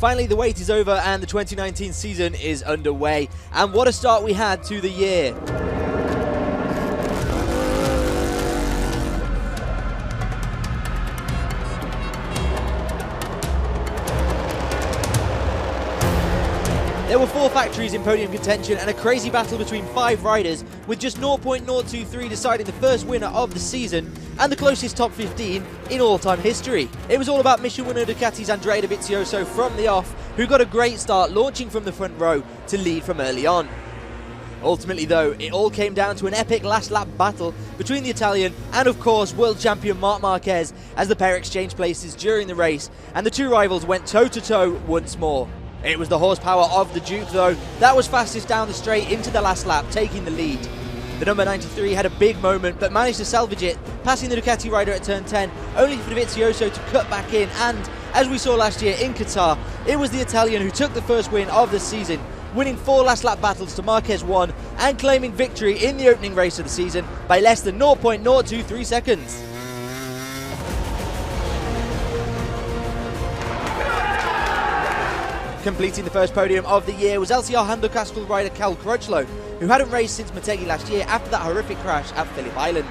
Finally, the wait is over and the 2019 season is underway. And what a start we had to the year. There were 4 factories in podium contention and a crazy battle between 5 riders, with just 0.023 deciding the first winner of the season and the closest top 15 in all-time history. It was all about mission winner Ducati's Andrea Dovizioso from the off, who got a great start launching from the front row to lead from early on. Ultimately though, it all came down to an epic last lap battle between the Italian and of course world champion Marc Marquez as the pair exchanged places during the race, and the two rivals went toe-to-toe once more. It was the horsepower of the Duke though that was fastest down the straight into the last lap, taking the lead. The number 93 had a big moment but managed to salvage it, passing the Ducati rider at turn 10, only for Dovizioso to cut back in, and as we saw last year in Qatar, it was the Italian who took the first win of the season, winning 4 last lap battles to Marquez 1 and claiming victory in the opening race of the season by less than 0.023 seconds. Completing the first podium of the year was LCR Handel Castle rider Cal Crutchlow, who hadn't raced since Motegi last year after that horrific crash at Phillip Island.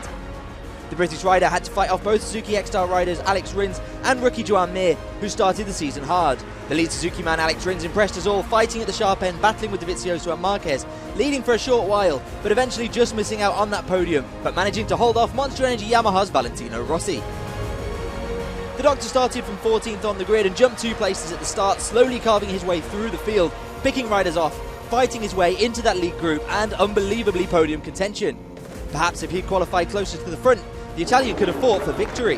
The British rider had to fight off both Suzuki X-Star riders Alex Rins and rookie Joan Mir, who started the season hard. The lead Suzuki man Alex Rins impressed us all, fighting at the sharp end, battling with Dovizioso and Marquez, leading for a short while, but eventually just missing out on that podium, but managing to hold off Monster Energy Yamaha's Valentino Rossi. The Doctor started from 14th on the grid and jumped 2 places at the start, slowly carving his way through the field, picking riders off, fighting his way into that lead group and unbelievably podium contention. Perhaps if he'd qualified closest to the front, the Italian could have fought for victory.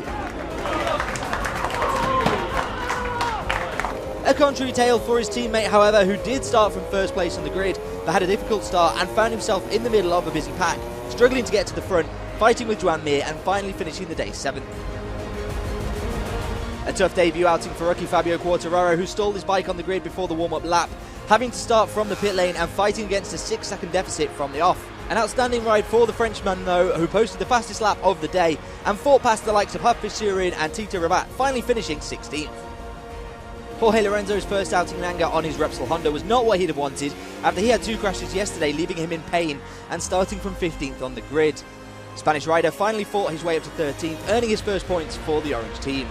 A contrary tale for his teammate, however, who did start from first place on the grid, but had a difficult start and found himself in the middle of a busy pack, struggling to get to the front, fighting with Joan Mir and finally finishing the day 7th. A tough debut outing for rookie Fabio Quartararo, who stalled his bike on the grid before the warm-up lap, having to start from the pit lane and fighting against a 6-second deficit from the off. An outstanding ride for the Frenchman though, who posted the fastest lap of the day and fought past the likes of Huff Fissurin and Tito Rabat, finally finishing 16th. Jorge Lorenzo's first outing in anger on his Repsol Honda was not what he'd have wanted after he had 2 crashes yesterday, leaving him in pain and starting from 15th on the grid. Spanish rider finally fought his way up to 13th, earning his first points for the Orange team.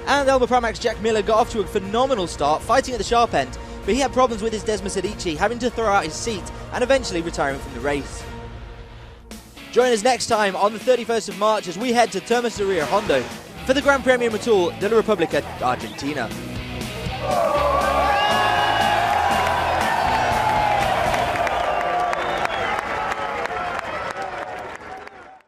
And Elba Pramac's Jack Miller got off to a phenomenal start, fighting at the sharp end, but he had problems with his Desmos Adichie, having to throw out his seat and eventually retiring from the race. Join us next time on the 31st of March as we head to Termas de Rio Hondo for the Gran Premio Motul de la República Argentina.